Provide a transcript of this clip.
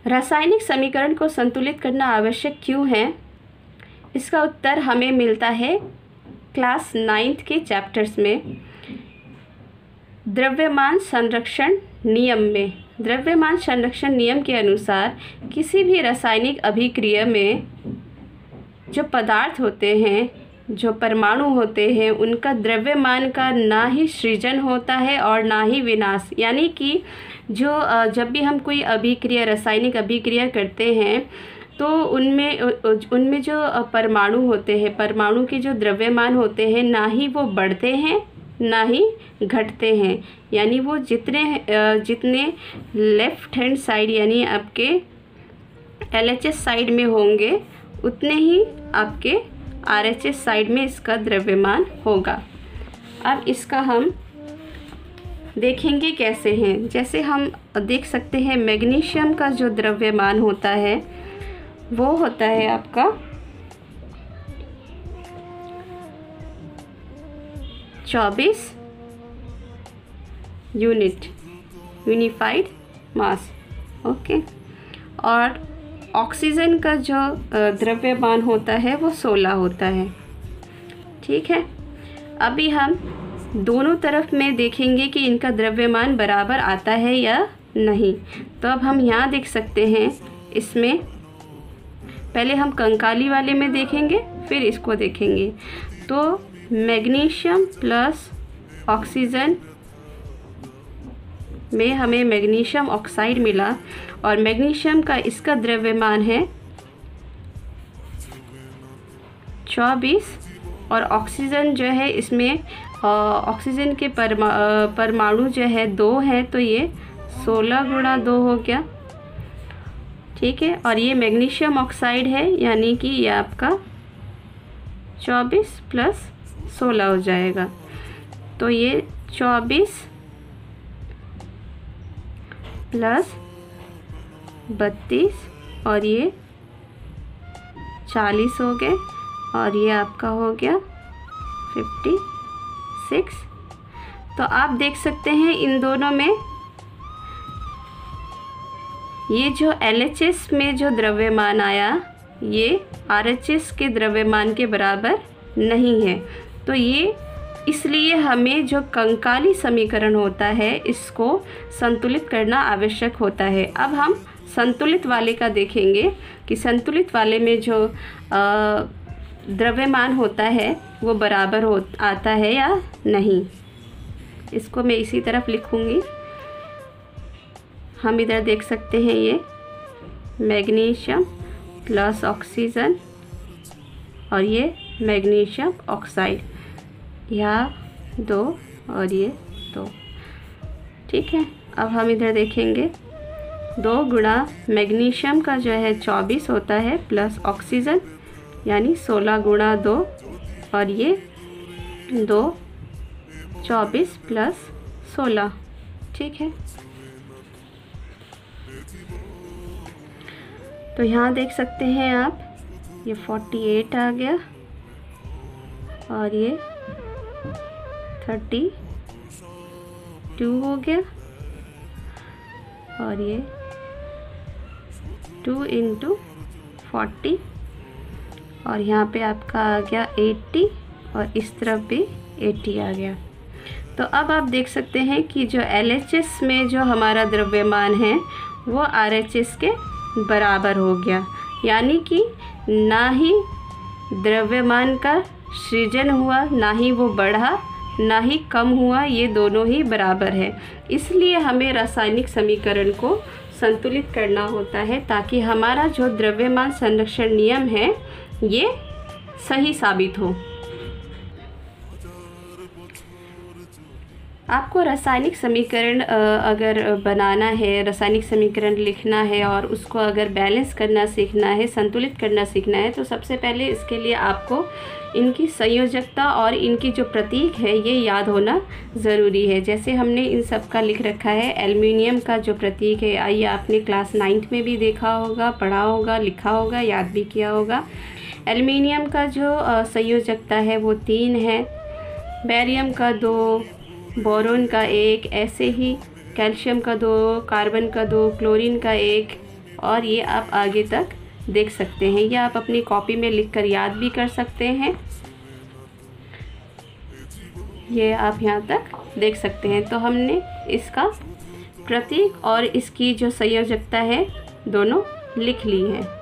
रासायनिक समीकरण को संतुलित करना आवश्यक क्यों है? इसका उत्तर हमें मिलता है क्लास 9th के चैप्टर्स में, द्रव्यमान संरक्षण नियम में। द्रव्यमान संरक्षण नियम के अनुसार किसी भी रासायनिक अभिक्रिया में जो पदार्थ होते हैं, जो परमाणु होते हैं, उनका द्रव्यमान का ना ही सृजन होता है और ना ही विनाश। यानी कि जब भी हम कोई अभिक्रिया, रासायनिक अभिक्रिया करते हैं तो उनमें जो परमाणु होते हैं, परमाणु के जो द्रव्यमान होते हैं, ना ही वो बढ़ते हैं ना ही घटते हैं। यानी वो जितने लेफ़्ट हैंड साइड यानी आपके LHS साइड में होंगे, उतने ही आपके RHS साइड में इसका द्रव्यमान होगा। अब इसका हम देखेंगे कैसे हैं। जैसे हम देख सकते हैं, मैग्नीशियम का जो द्रव्यमान होता है वो होता है आपका 24 यूनिट, यूनिफाइड मास। ओके। और ऑक्सीजन का जो द्रव्यमान होता है वो 16 होता है। ठीक है। अभी हम दोनों तरफ में देखेंगे कि इनका द्रव्यमान बराबर आता है या नहीं। तो अब हम यहाँ देख सकते हैं, इसमें पहले हम कंकाली वाले में देखेंगे, फिर इसको देखेंगे। तो मैग्नीशियम प्लस ऑक्सीजन में हमें मैग्नीशियम ऑक्साइड मिला, और मैग्नीशियम का इसका द्रव्यमान है 24, और ऑक्सीजन जो है इसमें ऑक्सीजन के परमाणु जो है 2 हैं, तो ये 16 गुणा 2 हो गया। ठीक है। और ये मैग्नीशियम ऑक्साइड है, यानी कि ये आपका 24 प्लस 16 हो जाएगा। तो ये 24 प्लस 32 और ये 40 हो गए, और ये आपका हो गया 56। तो आप देख सकते हैं इन दोनों में ये जो LHS में जो द्रव्यमान आया, ये RHS के द्रव्यमान के बराबर नहीं है। तो ये इसलिए हमें जो कंकाली समीकरण होता है, इसको संतुलित करना आवश्यक होता है। अब हम संतुलित वाले का देखेंगे कि संतुलित वाले में जो द्रव्यमान होता है वो बराबर आता है या नहीं। इसको मैं इसी तरफ लिखूँगी। हम इधर देख सकते हैं, ये मैग्नीशियम प्लस ऑक्सीजन और ये मैग्नीशियम ऑक्साइड, यहाँ 2 और ये 2। ठीक है। अब हम इधर देखेंगे, 2 गुणा मैग्नीशियम का जो है 24 होता है, प्लस ऑक्सीजन यानी 16 गुणा 2, और ये 2 24 प्लस 16। ठीक है। तो यहाँ देख सकते हैं आप, ये 48 आ गया, और ये 32 हो गया, और ये 2 × 40, और यहाँ पे आपका आ गया 80, और इस तरफ भी 80 आ गया। तो अब आप देख सकते हैं कि जो LHS में जो हमारा द्रव्यमान है वो RHS के बराबर हो गया, यानी कि ना ही द्रव्यमान का सृजन हुआ, ना ही वो बढ़ा, ना ही कम हुआ, ये दोनों ही बराबर है। इसलिए हमें रासायनिक समीकरण को संतुलित करना होता है, ताकि हमारा जो द्रव्यमान संरक्षण नियम है ये सही साबित हो। आपको रासायनिक समीकरण अगर बनाना है, रासायनिक समीकरण लिखना है और उसको अगर बैलेंस करना सीखना है, संतुलित करना सीखना है, तो सबसे पहले इसके लिए आपको इनकी संयोजकता और इनकी जो प्रतीक है ये याद होना ज़रूरी है। जैसे हमने इन सब का लिख रखा है, एल्युमिनियम का जो प्रतीक है, आइए आपने क्लास 9th में भी देखा होगा, पढ़ा होगा, लिखा होगा, याद भी किया होगा। एल्युमिनियम का जो संयोजकता है वो 3 है, बेरियम का 2, बोरोन का 1, ऐसे ही कैल्शियम का 2, कार्बन का 2, क्लोरीन का 1, और ये आप आगे तक देख सकते हैं। या आप अपनी कॉपी में लिखकर याद भी कर सकते हैं। ये आप यहाँ तक देख सकते हैं। तो हमने इसका प्रतीक और इसकी जो संयोजकता है दोनों लिख ली है।